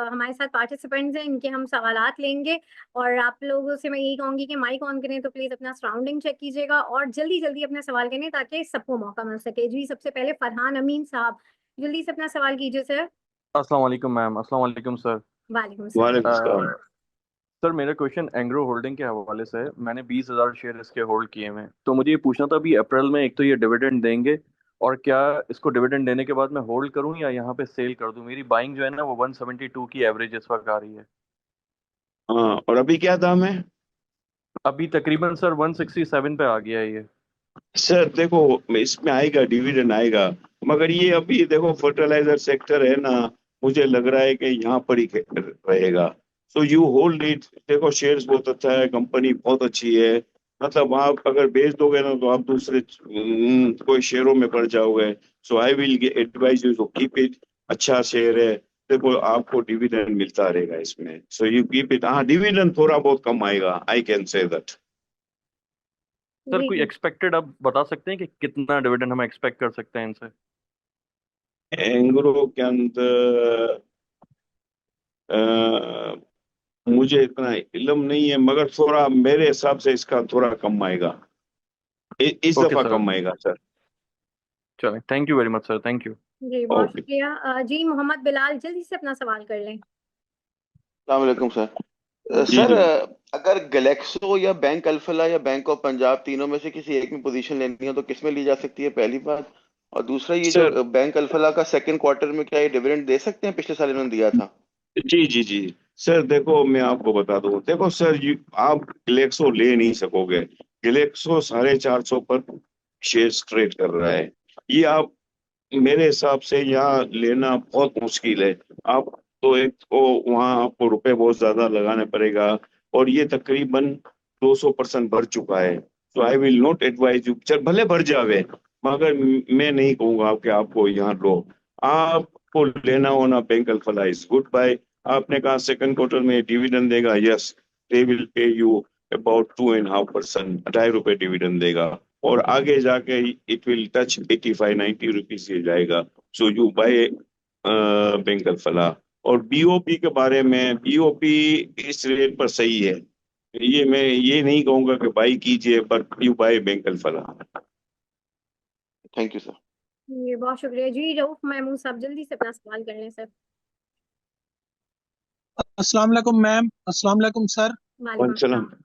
हमारे साथ पार्टिसिपेंट्स हैं, इनके हम सवालात लेंगे। और आप लोगों से मैं यही कहूंगी कि माइक ऑन करें तो प्लीज अपना सराउंडिंग चेक कीजिएगा और जल्दी जल्दी अपना सवाल करें ताकि सबको मौका मिल सके। जी, सबसे पहले फरहान अमीन साहब, जल्दी से अपना सवाल कीजिए सर। अस्सलाम वालेकुम मैम। अस्सलाम वालेकुम सर। वालेकुम सलाम। वालेकुम सलाम। सर मेरा क्वेश्चन एंग्रो होल्डिंग के हवाले से है। मैंने 20,000 शेयर इसके होल्ड किए हुए हैं, तो मुझे ये पूछना था अभी अप्रैल में एक तो ये डिविडेंड देंगे, और क्या इसको डिविडेंड देने के बाद मैं होल्ड करूं या यहाँ पे सेल कर दूं? मेरी बाइंग जो है ना वो 172 की एवरेज इस वक्त आ रही है। हाँ, और अभी क्या दाम है? अभी तकरीबन सर 167 पे आ गया है ये। सर देखो, इसमें आएगा, डिविडेंड आएगा, मगर ये अभी देखो फर्टिलाइजर सेक्टर है ना, मुझे लग रहा है कि यहाँ पर ही रहेगा। So you hold it. देखो शेयर्स बहुत अच्छा है, कंपनी बहुत अच्छी है। मतलब आप अगर बेच दोगे ना तो आप दूसरे कोई शेयरों में पड़ जाओगे। So I will advise you to keep it. अच्छा शेयर है। देखो आपको डिविडेंड मिलता रहेगा इसमें, सो यू कीप इट। हाँ, डिविडेंड थोड़ा बहुत कम आएगा, I can say that. Sir जी कोई जी। एक्सपेक्टेड आप बता सकते हैं कि कितना डिविडेंड हम एक्सपेक्ट कर सकते हैं इनसे? एंग्रो के अंदर मुझे इतना इल्म नहीं है, मगर थोड़ा मेरे हिसाब से इसका थोड़ा कम आएगा। इस ओके दफा सर। कम आएगा सर। चलें, thank you very much sir, thank you. जी, बहुत ओके। शुक्रिया। जी, मोहम्मद बिलाल, जल्दी से अपना सवाल कर लें। वालेकुम सर। जी सर, जी। अगर गैलेक्सो या बैंक अल्फला या बैंक ऑफ पंजाब तीनों में से किसी एक में पोजीशन लेनी हो तो किस में ली जा सकती है, पहली बात। और दूसरा, ये जो सर बैंक अल्फला का सेकंड क्वार्टर में क्या ये डिविडेंड दे सकते हैं? पिछले साल इन्होंने दिया था। जी जी जी। सर देखो, मैं आपको बता दूं, देखो सर, आप ग्लेक्सो ले नहीं सकोगे। ग्लेक्सो 450 पर शेयर ट्रेड कर रहा है। ये आप, मेरे हिसाब से यहाँ लेना बहुत मुश्किल है। आप तो एक तो वहाँ आपको रुपए बहुत ज्यादा लगाने पड़ेगा, और ये तकरीबन 200% भर चुका है। तो I will not advise you, चल भले भर जावे, मगर मैं नहीं कहूंगा आपके आपको यहाँ लो। आपको लेना होना Bank Alfalah is good buy. आपने कहा सेकंड क्वार्टर में डिविडेंड देगा, yes, they will pay you about 2.5%, ₹2.5 dividend देगा। और आगे जाके इट विल टच 85-90 रुपीज ये जाएगा। सो यू बाय बैंक फला। और बीओपी के बारे में, बीओपी इस रेट पर सही है। ये मैं ये नहीं कहूंगा कि बाई कीजिए, पर you buy bank Falah. Thank you sir. जी, बहुत शुक्रिया। जी, रऊफ महमूद साहब, जल्दी से अपना सवाल कर लें सर। अस्सलाम वालेकुम मैम। अस्सलाम वालेकुम सर। वालेकुम सलाम। सलाम।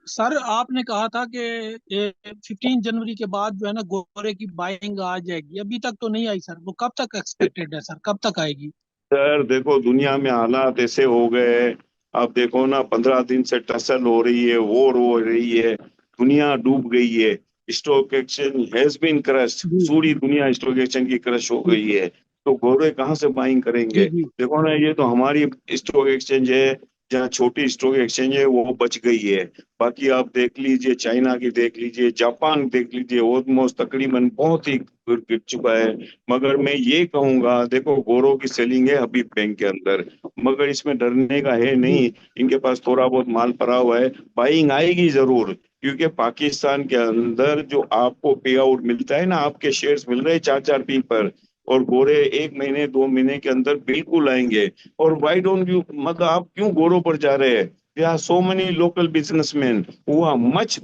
सर आपने कहा था कि 15 जनवरी के बाद जो है ना गोरे की बाइंग आ जाएगी, अभी तक तो नहीं आई सर। वो कब तक एक्सपेक्टेड है सर, कब तक आएगी? सर देखो, दुनिया में हालात ऐसे हो गए हैं। आप देखो ना, 15 दिन से टसल हो रही है, वॉर हो रही है, दुनिया डूब गई है। Stock exchange has been crush. जी पूरी दुनिया स्टॉक एक्सचेंज की क्रश हो जी गई है। तो गोरे कहाँ से बाइंग जी करेंगे? जी देखो ना, ये तो हमारी स्टॉक एक्सचेंज है, जहाँ छोटी स्टॉक एक्सचेंज है वो बच गई है। बाकी आप देख लीजिए, चाइना की देख लीजिए, जापान देख लीजिए, ऑलमोस्ट तकरीबन बहुत ही गिर चुका है। मगर मैं ये कहूंगा, देखो गोरों की सेलिंग है हबीब बैंक के अंदर, मगर इसमें डरने का है जी नहीं। इनके पास थोड़ा बहुत माल पड़ा हुआ है, बाइंग आएगी जरूर। क्योंकि पाकिस्तान के अंदर जो आपको पे आउट मिलता है ना, आपके शेयर्स मिल रहे हैं 4-4 पी पर, और गोरे 1 महीने 2 महीने के अंदर बिल्कुल आएंगे। और वाई डोंट यू, मतलब आप क्यों गोरों पर जा रहे हैं? There are so many local businessman who are much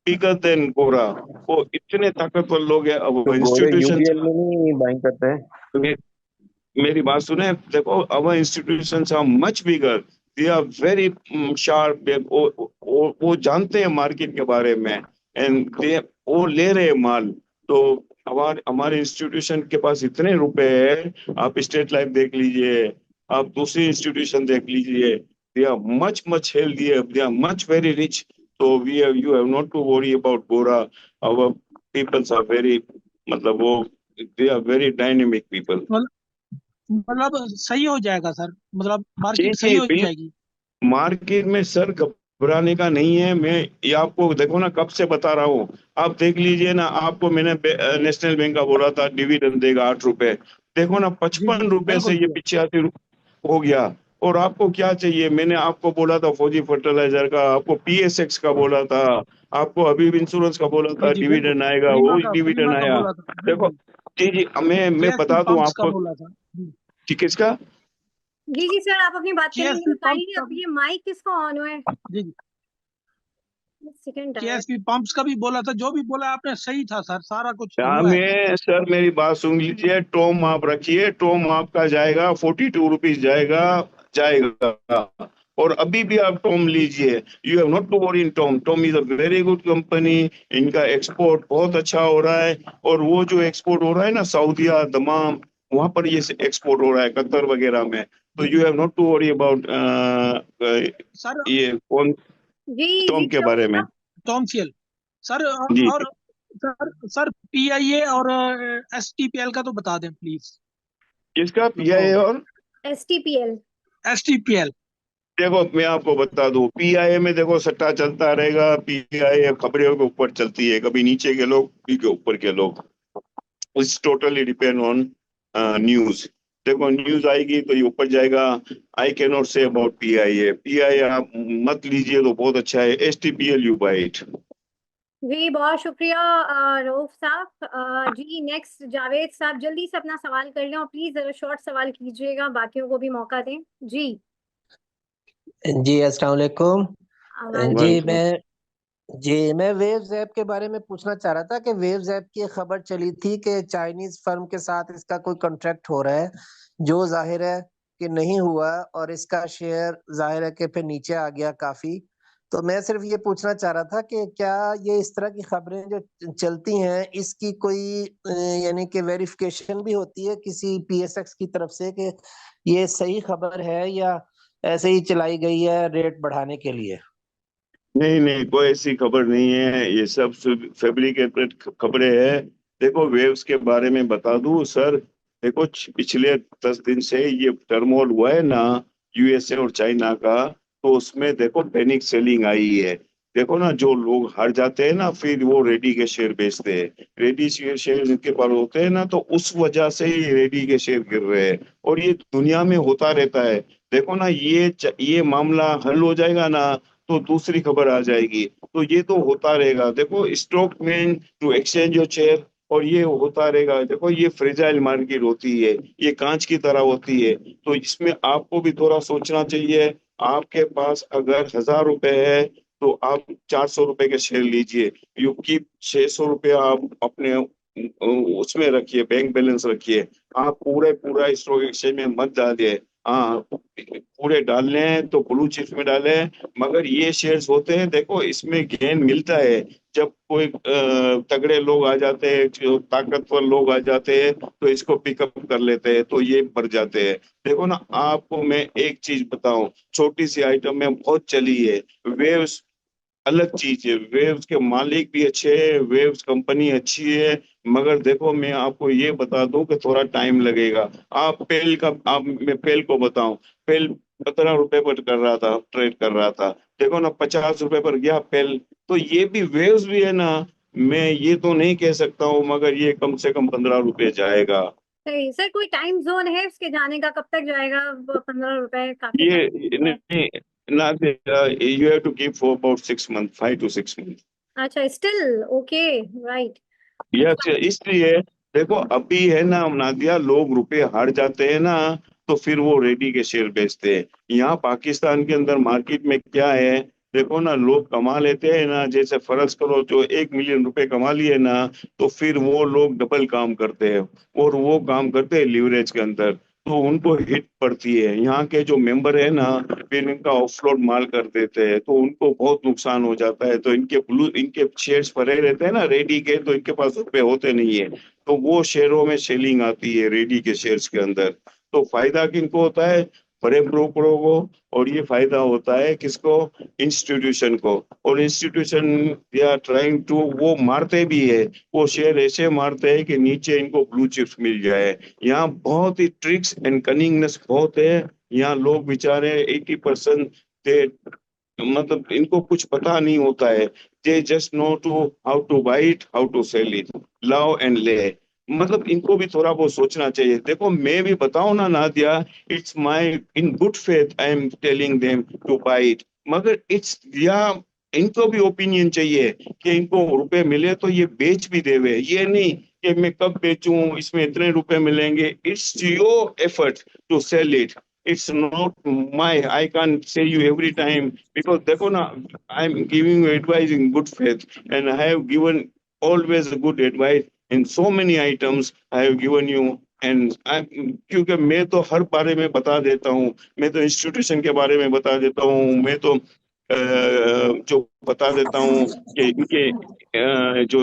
bigger than गोरा। वो इतने ताकतवर लोग हैं, अब तो गोरे इंस्टीट्यूशन। यूबीएल में नहीं बाइंग करते हैं? मेरी बात सुने, देखो our institutions are much bigger, they are very sharp। वो जानते हैं मार्केट के बारे में, एंड दे वो ले रहे हैं माल। तो हमारे इंस्टीट्यूशन के पास इतने रुपए हैं, आप स्टेट लाइफ देख लीजिए, आप दूसरी इंस्टीट्यूशन देख लीजिए, they are much much healthy, they are much very rich. तो we have you have not to worry about गोरा। आवर पीपल्स आर वेरी, मतलब वो, they are very dynamic people. मतलब मतलब सही हो जाएगा सर, मतलब जी मार्केट सही जी हो बिल्कुल। जाएगी? मार्केट में सर घबराने का नहीं है। मैं ये आपको देखो ना, कब से बता रहा हूँ। आप देख लीजिए ना, आपको मैंने नेशनल बैंक का बोला था डिविडेंड देगा 8 रुपए। देखो ना, जी जी 55 रुपए से बिल्कुल ये सर। 85 हो गया। और आपको क्या चाहिए? मैंने आपको बोला था फौजी फर्टिलाइजर का, आपको पीएसएक्स का बोला था, आपको हबीब इंश्योरेंस का बोला जी था जी बिल्कुल। डिविडेंड आएगा, वो प्रीमा डिविडेंड का आया। बोला था जी देखो, जी। जी जी, मैं जेएसपी बता दूं पंप्स का आपको। बोला था जी। ठीक है, इसका जी जी सर, आप अपनी बात करेंगे केएसपी पंप काइंडली। का अब भी। ये माइक किसका ऑन हुआ है? जी जी। Second time. केएसपी पंप्स का भी बोला था, जो भी बोला आपने सही था सर, सारा कुछ यहाँ हुआ है। में सर मेरी बात सुन लीजिए, टॉम आप रखिए, टॉम आपका जाएगा 42 रुपीज जाएगा, जाएगा। और अभी भी आप टॉम लीजिए, you have not to worry in Tom, Tom is a very good company, इनका एक्सपोर्ट बहुत अच्छा हो रहा है। और वो जो एक्सपोर्ट हो रहा है ना सऊदीया दमाम, वहां पर ये एक्सपोर्ट हो रहा है कतर वगैरह में। तो you have not to worry about sir ये कौन जी टॉम जी के सर बारे में। टॉम सीएल सर, जी और सर पीआईए और एसटीपीएल का तो बता दें प्लीज। किसका वो पीआईए और STPL। एसटीपीएल। देखो मैं आपको बता दूं, पीआईए में देखो सट्टा चलता रहेगा, पीआईए खबरों के ऊपर चलती है, कभी नीचे के लोग कभी के ऊपर के लोग, it's totally depend on news. देखो न्यूज आएगी तो ये ऊपर जाएगा। I can not say about PIA, PIA आप मत लीजिए तो बहुत अच्छा है, एसटीपीएल यू बाय इट। जी बहुत शुक्रिया रऊफ साहब। जी नेक्स्ट जावेद साहब, जल्दी से अपना सवाल कर लें और प्लीज जरा शॉर्ट सवाल कीजिएगा, बाकियों को भी मौका दें। जी। जी अस्सलाम वालेकुम। जी वालेकुम। मैं वेव्स ऐप के बारे में पूछना चाह रहा था कि वेव्स ऐप की खबर चली थी कि चाइनीज फर्म के साथ इसका कोई कॉन्ट्रैक्ट हो रहा है, जो जाहिर है कि नहीं हुआ, और इसका शेयर जाहिर है कि फिर नीचे आ गया काफी। तो मैं सिर्फ ये पूछना चाह रहा था कि क्या ये इस तरह की खबरें जो चलती हैं इसकी कोई यानी कि वेरिफिकेशन भी होती है किसी पीएसएक्स की तरफ से कि ये सही खबर है, या ऐसे ही चलाई गई है रेट बढ़ाने के लिए? नहीं नहीं, कोई ऐसी खबर नहीं है, ये सब फैब्रिकेटेड खबरें हैं। देखो वेव्स के बारे में बता दूं सर, देखो पिछले 10 दिन से ये टर्मोल हुआ है ना यूएसए और चाइना का, तो उसमें देखो पैनिक सेलिंग आई है। देखो ना, जो लोग हार जाते हैं ना फिर वो रेडी के शेयर बेचते हैं, रेडी शेयर जिनके पास होते हैं ना, तो उस वजह से ही रेडी के शेयर गिर रहे हैं। और ये दुनिया में होता रहता है। देखो ना, ये मामला हल हो जाएगा ना तो दूसरी खबर आ जाएगी, तो ये तो होता रहेगा। देखो स्टॉक में टू एक्सचेंज योर शेयर, और ये होता रहेगा। देखो ये फ्रेजाइल मार्केट होती है, ये कांच की तरह होती है, तो इसमें आपको भी थोड़ा सोचना चाहिए। आपके पास अगर 1,000 रुपए है तो आप 400 रुपए के शेयर लीजिए, यू कीप 600 रुपया आप अपने उसमें रखिए, बैंक बैलेंस रखिए। आप पूरे पूरा स्टॉक एक्सचेंज में मत डालिए। हाँ, पूरे डालने हैं तो ब्लू चिप्स में डालें। मगर ये शेयर्स होते हैं, देखो इसमें गेन मिलता है जब कोई तगड़े लोग आ जाते हैं, जो ताकतवर लोग आ जाते हैं तो इसको पिकअप कर लेते हैं, तो ये बढ़ जाते हैं। देखो ना, आपको मैं एक चीज बताऊं, छोटी सी आइटम में बहुत चली है, वेव्स अलग चीज है, वेव्स के मालिक भी अच्छे हैं, वेव्स कंपनी अच्छी है। मगर देखो मैं आपको ये बता दूं कि थोड़ा टाइम लगेगा। आप मैं पेल को बताऊं, पेल 15 रुपए पर कर रहा था, ट्रेड कर रहा था, देखो ना 50 रुपए पर गया पेल। तो ये भी वेव्स भी है ना, मैं ये तो नहीं कह सकता हूँ, मगर ये कम से कम 15 रुपए जाएगा। सही सर, कोई टाइम जोन है उसके जाने का, कब तक जाएगा? 15 रुपए काफी ये टाइम है। नहीं, ना, you have to keep for about 6 month, 5 to 6 month. अच्छा, स्टिल ओके। राइट। यस, इसलिए देखो अभी है ना नादिया, लोग रुपए हार जाते हैं ना तो फिर वो रेडी के शेयर बेचते हैं। यहाँ पाकिस्तान के अंदर मार्केट में क्या है, देखो ना, लोग कमा लेते हैं ना, जैसे फर्ज करो जो 1 मिलियन रुपए कमा लिए ना, तो फिर वो लोग डबल काम करते हैं, और वो काम करते हैं लिवरेज के अंदर, तो उनको हिट पड़ती है। यहाँ के जो मेंबर है ना, फिर इनका ऑफलोड माल कर देते हैं, तो उनको बहुत नुकसान हो जाता है। तो इनके शेयर्स पड़े रहते हैं ना रेडी के, तो इनके पास रुपए होते नहीं है, तो वो शेयरों में सेलिंग आती है रेडी के शेयर्स के अंदर। तो फायदा किनको होता है? बड़े ब्रोकरों को। और ये फायदा होता है किसको? इंस्टीट्यूशन को। और institution they are trying to, वो मारते भी है, वो शेयर ऐसे मारते हैं कि नीचे इनको ब्लू चिप्स मिल जाए। यहाँ बहुत ही ट्रिक्स एंड कनिंगनेस बहुत है। यहाँ लोग बेचारे 80% दे, मतलब इनको कुछ पता नहीं होता है। They just know to how to buy it, how to sell it, love and lay. मतलब इनको भी थोड़ा बहुत सोचना चाहिए। देखो मैं भी बताऊं ना Nadia, it's my in good faith I am telling them to buy it, मगर इट्स या इनको भी ओपिनियन चाहिए कि इनको रुपए मिले तो ये बेच भी देवे, ये नहीं कि मैं कब बेचूं, इसमें इतने रुपए मिलेंगे। It's your effort to sell it. it's not my, I can't say you every time because देखो ना, I'm giving you advice in good faith and I have given always a good advice in so many items I have given you and I, क्योंकि मैं तो हर बारे में बता देता हूँ, मैं तो इंस्टीट्यूशन के बारे में बता देता हूँ, मैं तो जो बता देता हूँ कि इनके जो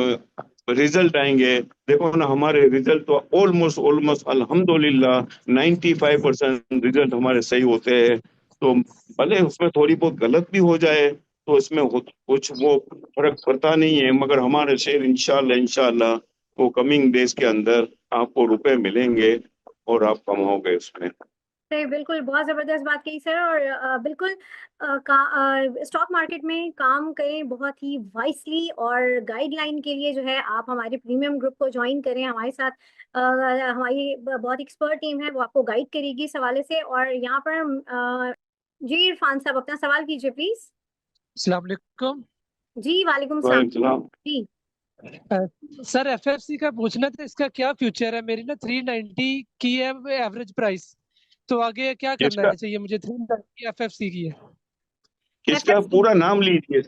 रिजल्ट आएंगे, देखो ना हमारे रिजल्ट तो ऑलमोस्ट ऑलमोस्ट अल्हम्दुलिल्लाह 95% रिजल्ट हमारे सही होते हैं। तो भले उसमें थोड़ी बहुत गलत भी हो जाए तो इसमें कुछ वो फर्क पड़ता नहीं है, मगर हमारे शेयर इंशाल्लाह इंशाल्लाह वो कमिंग डेज के अंदर आपको रुपए मिलेंगे और आप कमाओगे उसमें। सही, बिल्कुल बहुत जबरदस्त बात कही सर। और बिल्कुल स्टॉक मार्केट में काम करें बहुत ही वाइसली, और गाइडलाइन के लिए जो है आप हमारे प्रीमियम ग्रुप को ज्वाइन करें हमारे साथ। हमारी बहुत एक्सपर्ट टीम है, वो आपको गाइड करेगी इस हवाले से। और यहाँ पर जी इरफान साहब अपना सवाल कीजिए प्लीज। अस्सलाम वालेकुम। जी वालेकुम सलाम। वालेकुम सलाम। जी सर एफएफसी का पूछना था, इसका क्या फ्यूचर है? मेरी ना 390 की है एवरेज प्राइस, तो आगे क्या किसका करना चाहिए मुझे? 390 एफएफसी की है किसका FFC पूरा नाम लीजिए।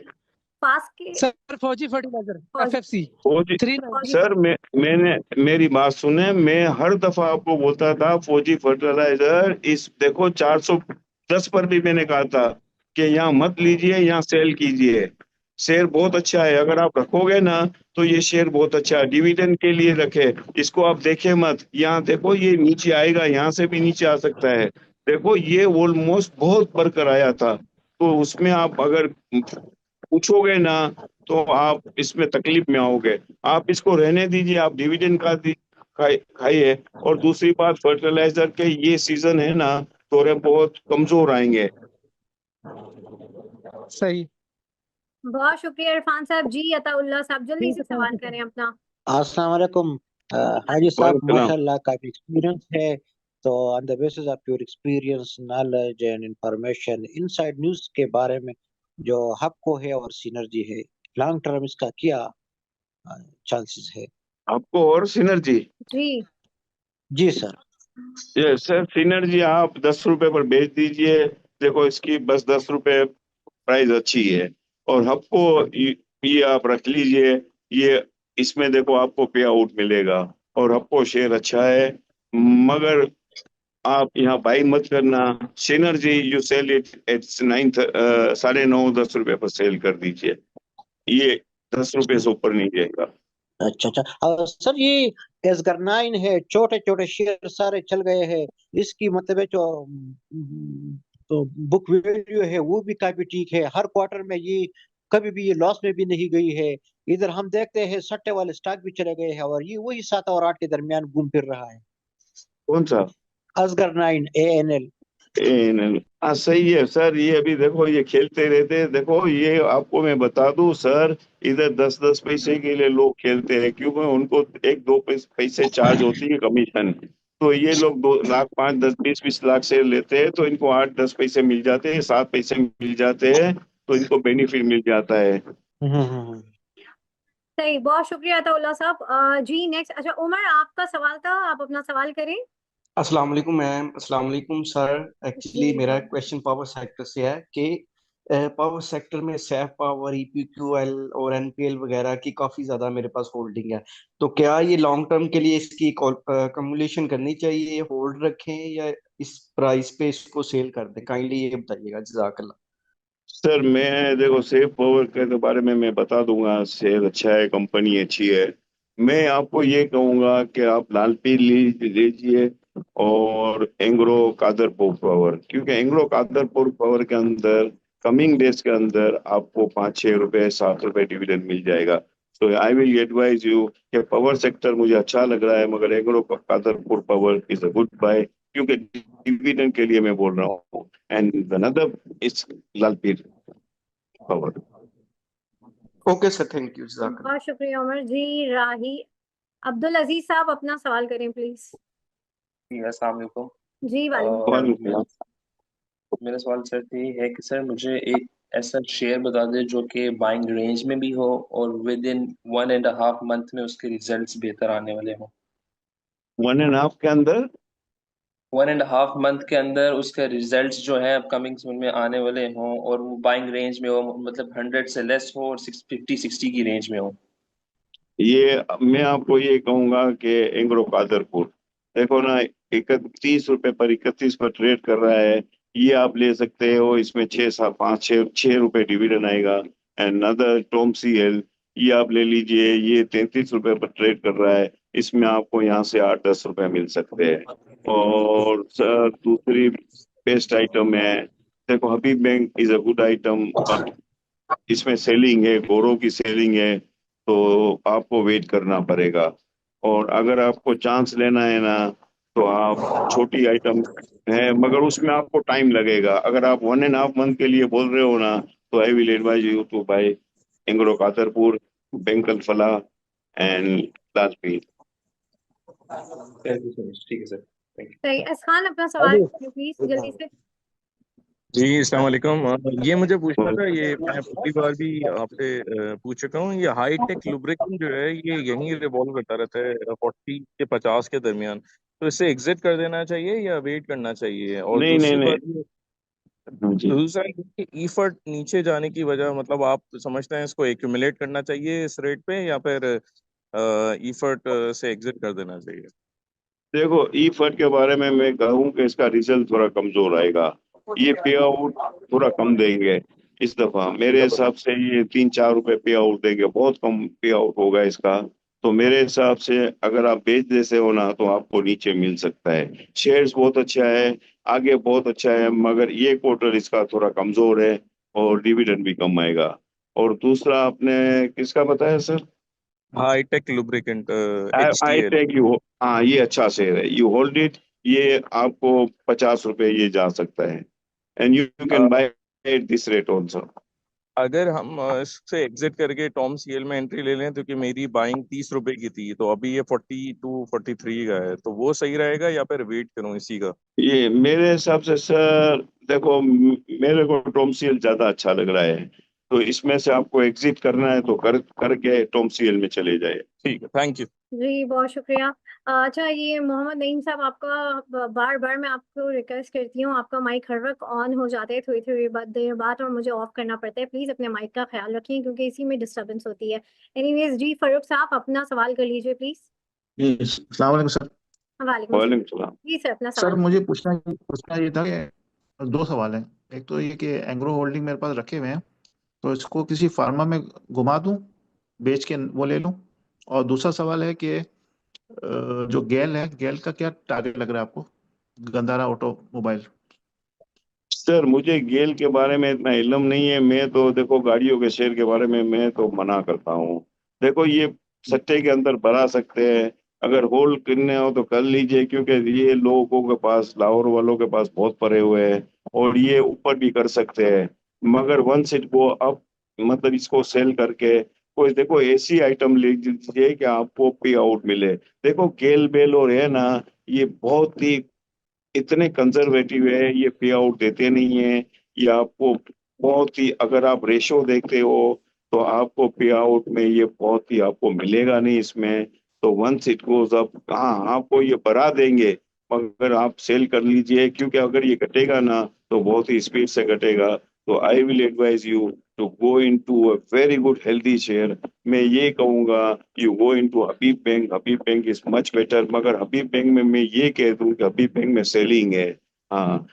पास के सर। फौजी फर्टिलाइजर फौजी एफएफसी फौजी 390। सर, मैंने मेरी बात सुने, मैं हर दफा आपको बोलता था फौजी फर्टिलाइजर, इस देखो 410 पर भी मैंने कहा था कि यहाँ मत लीजिए, यहाँ सेल कीजिए। शेयर बहुत अच्छा है, अगर आप रखोगे ना तो ये शेयर बहुत अच्छा है, डिविडेंड के लिए रखे इसको, आप देखे मत। यहाँ देखो ये नीचे आएगा, यहाँ से भी नीचे आ सकता है। देखो ये ऑलमोस्ट बहुत बढ़कर आया था, तो उसमें आप अगर पूछोगे ना तो आप इसमें तकलीफ में आओगे। आप इसको रहने दीजिए, आप डिविडेंड का खाइए। और दूसरी बात, फर्टिलाइजर के ये सीजन है ना, थोड़े बहुत कमजोर आएंगे। सही। बहुत शुक्रिया इरफान साहब। जी अताउल्लाह साहब जल्दी ठीक से है, थैंक सवाल यू सर। करें अपना। अस्सलाम वालेकुम। हाजी साहब, वालेकुम सलाम। माशाल्लाह काफी एक्सपीरियंस है। तो on the basis of your experience, knowledge and information, inside news के बारे में जो हबको है और सिनर्जी है, लॉन्ग टर्म इसका क्या चांसेस है? आपको और सिनर्जी? जी जी सर। ये सर सिनर्जी आप 10 रुपए पर बेच दीजिए। देखो इसकी बस 10 रुपए प्राइस अच्छी है। और आपको ये आप रख लीजिए, ये इसमें देखो आपको पे आउट मिलेगा और आपको शेयर अच्छा है, मगर आप यहाँ बाई मत करना। Synergy you sell it at 9, 9.5 10 रुपए पर सेल कर दीजिए, ये 10 रुपए से ऊपर नहीं जाएगा। अच्छा अच्छा। और सर ये एसगर 9 है, छोटे छोटे शेयर सारे चल गए हैं, इसकी मतलब है जो तो बुक वैल्यू है वो भी काफी ठीक है। हर क्वार्टर में ये कभी भी ये लॉस में भी नहीं गई है। इधर हम देखते हैं सट्टे वाले स्टॉक भी चले गए हैं और ये वही 7 और 8 के दरमियान घूम फिर रहा है। कौन सा? असगर 9 ANL। हाँ सही है सर, ये अभी देखो ये खेलते रहते हैं। देखो ये आपको मैं बता दूं सर, इधर 10-10 पैसे के लिए लोग खेलते हैं, क्योंकि उनको 1-2 पैसे चार्ज होती है कमीशन। तो ये लोग 2 लाख 5-10 20-20 लाख से लेते हैं, तो इनको 8-10 पैसे मिल जाते हैं, 7 पैसे मिल जाते हैं, तो इनको बेनिफिट मिल जाता है। सही, बहुत शुक्रिया अताउल्लाह साहब। जी नेक्स्ट, अच्छा उमर आपका सवाल था, आप अपना सवाल करें। अस्सलाम वालेकुम मैम। अस्सलाम वालेकुम सर। एक्चुअली जी मेरा क्वेश्चन पावर सेक्टर से है कि पावर सेक्टर में सैफ पावर, EPQL और NPL वगैरह की काफ़ी ज़्यादा मेरे पास होल्डिंग है। तो क्या ये लॉन्ग टर्म के लिए इसकी कम्युलेशन करनी चाहिए, होल्ड रखें, या इस प्राइस पे इसको सेल कर दें? काइंडली ये बताइएगा, जज़ाकल्लाह। सर मैं देखो सेफ पावर के बारे में मैं बता दूंगा, शेयर अच्छा है, कंपनी अच्छी है। मैं आपको ये कहूंगा कि आप लालपी लीजिए और एंग्रो कादरपुर पावर, क्योंकि एंग्रो कादरपुर पावर के अंदर कमिंग डेज के अंदर आपको 5-6 रुपए 7 रुपए डिविडेंड मिल जाएगा। तो आई विल एडवाइज यू कि पावर सेक्टर मुझे अच्छा लग रहा है, मगर Engro Qadirpur power is a good buy, क्योंकि डिविडेंड के लिए मैं बोल रहा हूँ। And another is Lalpir power. Okay sir, thank you, जज़ाकल्लाह। बहुत शुक्रिया उमर जी। राही अब्दुल अजीज साहब अपना सवाल करें प्लीज। जी अस्सलाम वालेकुम। जी वालेकुम सलाम। मेरा मेरा सवाल सर ये है कि सर मुझे एक ऐसा शेयर बता दें जो कि बाइंग रेंज में भी हो और विद इन 1.5 मंथ में उसके रिजल्ट्स बेहतर आने वाले हों। 1.5 के अंदर 1.5 मंथ के अंदर उसके रिजल्ट्स जो है अपकमिंग में आने वाले हों और वो बाइंग रेंज में हो, मतलब 100 से लेस हो और 650-60 की रेंज में हो। ये मैं आपको ये कहूंगा कि एंग्रो कादरपुर देखो ना, 31 रुपए पर ट्रेड कर रहा है। ये आप ले सकते हो, इसमें 6 5 6 6 रुपए डिविडेंड आएगा। And other Tom C L, ये आप ले लीजिए, ये 33 रुपए पर ट्रेड कर रहा है। इसमें आपको यहाँ से 8 10 रुपए मिल सकते हैं। और सर दूसरी बेस्ट आइटम है, देखो Habib bank is a good item. इसमें सेलिंग है, गोरों की सेलिंग है, तो आपको वेट करना पड़ेगा। और अगर आपको चांस लेना है ना, तो आप छोटी आइटम है, मगर उसमें आपको टाइम लगेगा। अगर आप 1.5 मंथ के लिए बोल रहे हो ना, तो I will advise you to buy Engro Qadirpur, bank Falah and Lalpir. Thank you so much. ठीक है सर, थैंक यू। सही, असखान अपना सवाल प्लीज जल्दी से। जी अस्सलाम वालेकुम। ये मुझे पूछना था, ये मैं पिछली बार भी आपसे पूछ चुका हूँ, ये हाई टेक लुब्रिकेंट जो है ये यहीं रिवॉल्व करता रहता है 40 से 50 के दरमियान, तो इससे एग्जिट कर देना चाहिए या वेट करना चाहिए? और नहीं नहीं दूसरी नहीं। बात ये, हाँ जी। दूसरा ये कि ईफर्ट नीचे जाने की वजह, मतलब आप समझते हैं इसको एक्यूमुलेट करना चाहिए इस रेट पे या फिर ईफर्ट से एग्जिट कर देना चाहिए? देखो ई फंड के बारे में मैं कहूँ कि इसका रिजल्ट थोड़ा कमजोर आएगा। ये पे आउट थोड़ा कम देंगे इस दफा, मेरे हिसाब से ये 3 4 रुपए पे आउट देंगे, बहुत कम पे आउट होगा इसका। तो मेरे हिसाब से अगर आप बेच देते हो ना, तो आपको नीचे मिल सकता है। शेयर्स बहुत अच्छा है, आगे बहुत अच्छा है, मगर ये क्वार्टर इसका थोड़ा कमजोर है और डिविडेंड भी कम आएगा। और दूसरा आपने किसका बताया sir? High tech lubricant, I HTL। Take you, हाँ ये अच्छा शेयर है, यू होल्ड इट। ये आपको 50 रुपए ये जा सकता है, and you can by at this rate also. अगर हम इससे एग्जिट करके टॉम सीएल में एंट्री ले लें, तो कि मेरी बाइंग 30 रुपए की थी तो अभी ये 42 43 का है, तो वो सही रहेगा या फिर वेट करूं इसी का? ये मेरे हिसाब से सर, देखो मेरे को टॉम सीएल ज्यादा अच्छा लग रहा है, तो इसमें से आपको एग्जिट करना है तो करके टॉम सीएल में चले जाए। ठीक है, थैंक यू। जी बहुत शुक्रिया। अच्छा ये मोहम्मद नईम साहब, आपका बार बार मैं आपको रिक्वेस्ट करती हूँ, आपका माइक हर वक्त ऑन हो जाता है थोड़ी थोड़ी देर बाद और मुझे ऑफ करना पड़ता है। प्लीज अपने माइक का ख्याल रखिए क्योंकि इसी में डिस्टरबेंस होती है। एनीवेज जी फारूक साहब अपना सवाल कर लीजिए प्लीज। जी अस्सलाम वालेकुम सर। वालेकुम वालेकुम सलाम। सलाम। जी सर अपना सर सवाल। मुझे पूछना पूछना ये था कि दो सवाल हैं। एक तो ये कि एंग्रो होल्डिंग मेरे पास रखे हुए हैं, तो इसको किसी फार्मा में घुमा दूं, बेच के वो ले लूं। और दूसरा सवाल है कि जो गेल है, गेल का क्या टारगेट लग रहा है आपको, गंधारा ऑटोमोबाइल? सर मुझे गेल के बारे में इतना इल्म नहीं है, मैं तो देखो गाड़ियों के शेयर के बारे में मैं तो मना करता हूँ। देखो ये सट्टे के अंदर बढ़ा सकते हैं, अगर होल्ड करने हो तो कर लीजिए, क्योंकि ये लोगों के पास, लाहौर वालों के पास बहुत पड़े हुए हैं, और ये ऊपर भी कर सकते हैं। मगर वंस इट गो अप, मतलब इसको सेल करके कोई देखो ऐसी आइटम ले लीजिए कि आपको पे आउट मिले। देखो गेल बेल और है ना, ये बहुत ही इतने कंजर्वेटिव है, ये पे आउट देते नहीं है। ये आपको बहुत ही, अगर आप रेशो देखते हो तो आपको पे आउट में ये बहुत ही आपको मिलेगा नहीं इसमें। तो वंस इट गोज अप, हाँ आपको ये बढ़ा देंगे, मगर आप सेल कर लीजिए, क्योंकि अगर ये घटेगा ना तो बहुत ही स्पीड से घटेगा। तो I will advise you to go into a very good healthy share. मैं ये कहूंगा you go into Habib Bank, Habib bank is much better. मगर हबीब बैंक में मैं ये कह दूं कि हबीब बैंक में सेलिंग है। हाँ,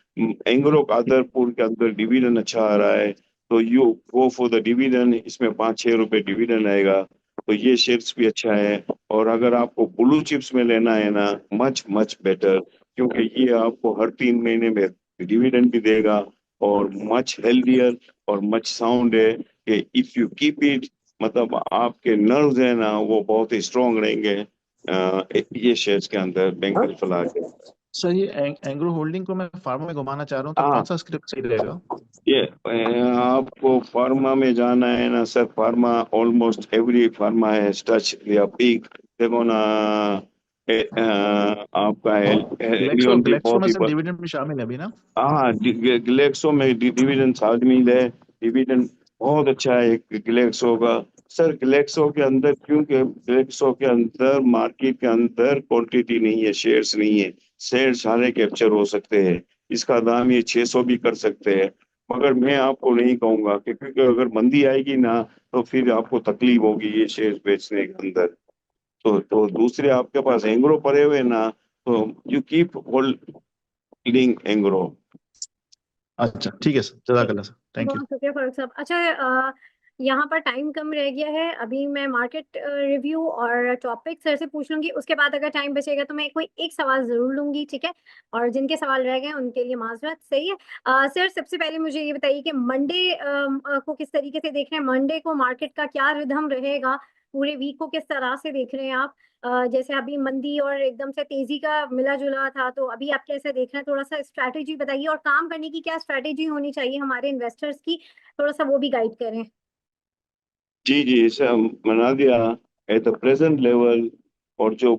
एंग्रो कादरपुर के अंदर डिवीजन अच्छा आ रहा है, तो you go for the division. इसमें 5 6 रुपए डिवीजन आएगा, तो ये शेयर्स भी अच्छा है। और अगर आपको ब्लू चिप्स में लेना है ना, मच मच बेटर, क्योंकि ये आपको हर 3 महीने में डिविडेंड भी देगा, और मच हेल्दियर और मच साउंड है कि इफ यू कीप इट, मतलब आपके नर्व्स है ना वो बहुत ही स्ट्रांग रहेंगे ये शेयर्स के अंदर, बैंक फला के। सर ये एंग्रो होल्डिंग को मैं फार्मा में घुमाना चाह रहा हूँ, तो हाँ, कौन सा स्क्रिप्ट सही रहेगा? ये आपको फार्मा में जाना है ना sir, pharma almost every pharma है टच या पीक। देखो ना, आपका ग्लेक्सो एलियन भी ग्लेक्सो बहुत में ही सर डिविडेंड भी शामिल है अभी ना? हाँ, ग्लेक्सो में डिविडेंड शामिल है। डिविडेंड बहुत अच्छा है ग्लेक्सो का। सर ग्लेक्सो के अंदर, क्योंकि ग्लेक्सो के अंदर मार्केट के अंदर क्वांटिटी नहीं है, शेयर्स नहीं है, शेयर सारे कैप्चर हो सकते हैं, इसका दाम ये 600 भी कर सकते हैं। मगर मैं आपको नहीं कहूंगा कि, क्योंकि अगर मंदी आएगी ना तो फिर आपको तकलीफ होगी ये शेयर बेचने के अंदर। तो दूसरे आपके पास एंग्रो पड़े हुए ना, तो यू कीप होल्डिंग एंग्रो। अच्छा ठीक है सर, जज़ाकल्लाह सर, थैंक यू। बहुत शुक्रिया फारूक साहब। अच्छा यहाँ पर टाइम कम रह गया है, अभी मैं मार्केट रिव्यू और टॉपिक सर से पूछ लूंगी, उसके बाद अगर टाइम बचेगा तो मैं कोई एक सवाल जरूर लूंगी, ठीक है? और जिनके सवाल रह गए उनके लिए माजरत, सही है? सर सबसे पहले मुझे ये बताइए कि मंडे को किस तरीके से देख रहे हैं? मंडे को मार्केट का क्या रिदम रहेगा? पूरे वीक को किस तरह से देख रहे हैं आप? जैसे अभी मंदी और एकदम से तेजी का मिला जुला था, तो अभी आप कैसे देख रहे हैं? थोड़ा सा स्ट्रैटेजी बताइए, और काम करने की क्या स्ट्रैटेजी होनी चाहिए हमारे इन्वेस्टर्स की, थोड़ा सा वो भी गाइड करें। जी जी, इसे हम बना दिया एट द प्रेजेंट लेवल। और जो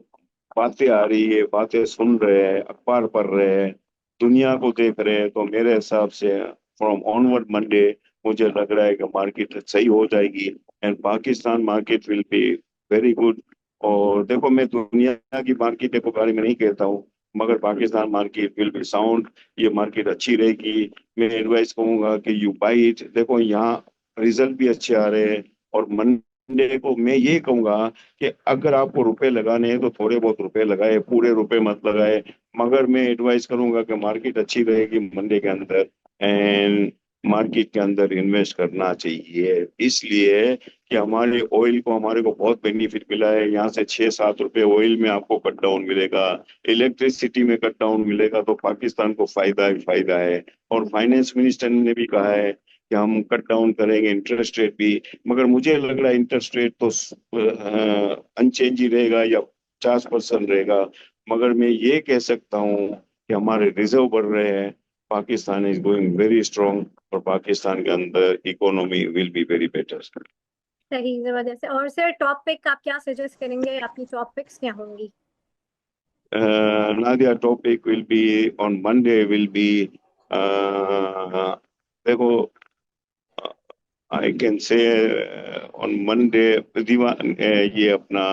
बातें आ रही है, बातें सुन रहे हैं, अखबार पढ़ रहे हैं, दुनिया को देख रहे हैं, तो मेरे हिसाब से फ्रॉम ऑनवर्ड मंडे मुझे लग रहा है कि मार्केट सही हो जाएगी and Pakistan market will be very good. और देखो, मैं दुनिया की मार्केट के बारे में नहीं कहता हूँ, मगर Pakistan market will be sound. ये मार्केट अच्छी रहेगी। मैं एडवाइस कहूंगा कि यू बाई इट। देखो, यहाँ रिजल्ट भी अच्छे आ रहे हैं। और मंडे को मैं ये कहूंगा कि अगर आपको रुपए लगाने हैं तो थोड़े बहुत रुपए लगाए, पूरे रुपए मत लगाए। मगर मैं एडवाइस करूंगा कि मार्केट अच्छी रहेगी मंडे के अंदर, एंड मार्केट के अंदर इन्वेस्ट करना चाहिए। इसलिए कि हमारे ऑयल को, हमारे को बहुत बेनिफिट मिला है। यहाँ से 6-7 रुपए ऑयल में आपको कट डाउन मिलेगा, इलेक्ट्रिसिटी में कट डाउन मिलेगा, तो पाकिस्तान को फायदा ही फायदा है। और फाइनेंस मिनिस्टर ने भी कहा है कि हम कट डाउन करेंगे इंटरेस्ट रेट भी। मगर मुझे लग रहा है इंटरेस्ट रेट तो अनचेंज ही रहेगा या 50% रहेगा। मगर मैं ये कह सकता हूँ कि हमारे रिजर्व बढ़ रहे हैं, Pakistan is going very strong, और पाकिस्तान के अंदर economy will be very better. सही, जबरदस्त। और सर टॉप पिक आप क्या सजेस्ट करेंगे? आपकी टॉप पिक्स क्या होंगी? Nadia, topic will be on Monday will be देखो, I can say on Monday Dewan ये अपना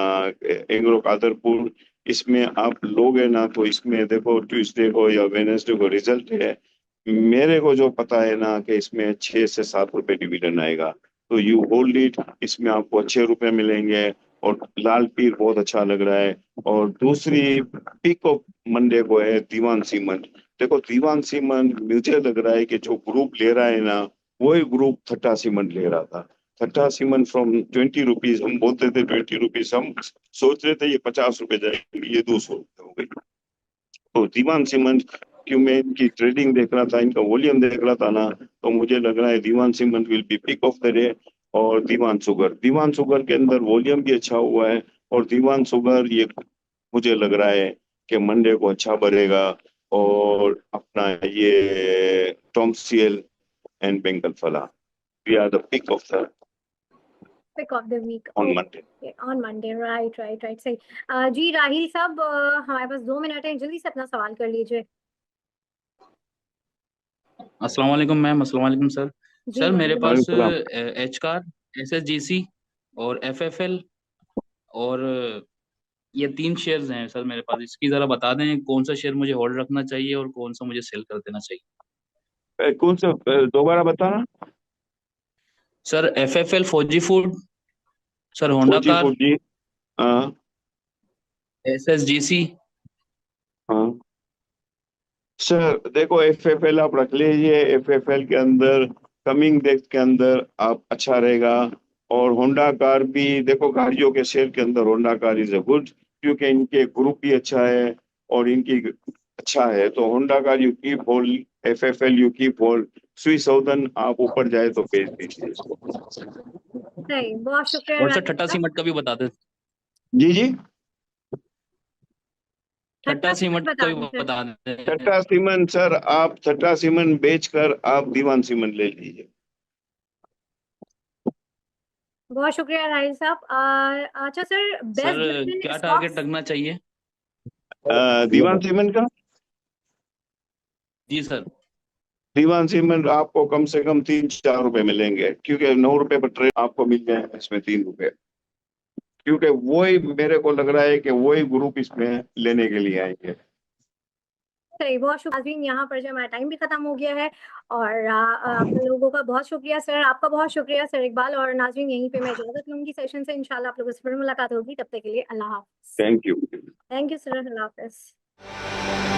एंग्रो कादरपुर, इसमें आप लोग है ना, तो इसमें देखो ट्यूसडे को या वेनेसडे को रिजल्ट है। मेरे को जो पता है ना कि इसमें 6 से 7 रुपए डिविडेंड आएगा, तो यू होल्ड इट। इसमें आपको अच्छे रुपए मिलेंगे। और लाल पीर बहुत अच्छा लग रहा है। और दूसरी पिक ऑफ मंडे को है दीवान सीमेंट। देखो, दीवान सीमेंट मुझे लग रहा है कि जो ग्रुप ले रहा है ना, वही ग्रुप थट्टा सीमेंट ले रहा था। थट्टा सीमेंट फ्रॉम 20 रुपीज, हम बोलते थे 20 रुपीज, हम सोच रहे थे ये 50 रुपए जाएंगे, ये 200 रुपए हो गई। तो दीवान सीमेंट, क्यों, मैं इनकी ट्रेडिंग देख रहा था, इनका वॉल्यूम देख रहा था ना, तो मुझे लग रहा है Dewan cement will be pick of the day. और दीवान सुगर के अंदर वॉल्यूम भी अच्छा हुआ है। और दीवान सुगर ये मुझे लग रहा है कि मंडे को अच्छा बढ़ेगा। और अपना ये टॉमसीएल एंड बेंगल फला, we are the pick of the pick of the week on Monday. On Monday, right right right, सही। जी राहिल साहब, हमारे पास 2 मिनट है, जल्दी से अपना सवाल कर लीजिए। अस्सलाम वालेकुम मैम। अस्सलाम वालेकुम सर। जी सर मेरे वालेकुम। पास वालेकुम। एच कार, एसएसजीसी और एफएफएल और ये 3 शेयर्स हैं सर मेरे पास। इसकी जरा बता दें कौन सा शेयर मुझे होल्ड रखना चाहिए और कौन सा मुझे सेल कर देना चाहिए। कौन सा, दोबारा बताना। सर एफएफएल फौजी फूड, सर होंडा फौजी कार, फूड जी। हाँ एसएसजीसी। हाँ सर, देखो एफएफएल आप रख लीजिए। एफएफएल के अंदर कमिंग डेज के अंदर आप अच्छा रहेगा। और होंडा कार भी देखो, गाड़ियों के शेयर के अंदर Honda car is a good, क्योंकि इनके ग्रुप भी अच्छा है और इनकी अच्छा है। तो Honda car you keep hold, FFL you keep hold, Swiss southern आप ऊपर जाए तो बेच दीजिए इसको। सही, बहुत शुक्रिया और सर राहिल ठट्टा साहब। सीमेंट का भी बता दें। जी जी, ठट्टा ठट्टा सीमेंट सीमेंट का बता भी दें सर। बता दें। छठा सीमेंट सर, आप छठा सीमेंट बेचकर आप दीवान सीमेंट ले लीजिए। बहुत शुक्रिया राहिल साहब। अच्छा सर, सर बेस्ट डिविडेंड क्या टारगेट स्टॉक्स। रखना चाहिए। दीवान सीमेंट का, जी सर। दीवान सीमेंट आपको कम से कम 3-4 रुपए मिलेंगे, क्योंकि 9 रुपए पर ट्रेड आपको मिल जाएगा, इसमें 3 रुपए। क्योंकि वही मेरे को लग रहा है कि वही ग्रुप इसमें लेने के लिए आएंगे। चलिए बहुत शुक्रिया नाज़रीन, यहाँ पर जो हमारा टाइम भी खत्म हो गया है और आप लोगों का बहुत शुक्रिया सर, आपका बहुत शुक्रिया सर इकबाल। और नाज़रीन यहीं पे मैं इजाजत लूंगी सेशन से, इंशाल्लाह आप लोगों से फिर मुलाकात होगी, तब तक के लिए अल्लाह हाफ़िज़। Thank you. Thank you sir, अल्लाह हाफ़िज़।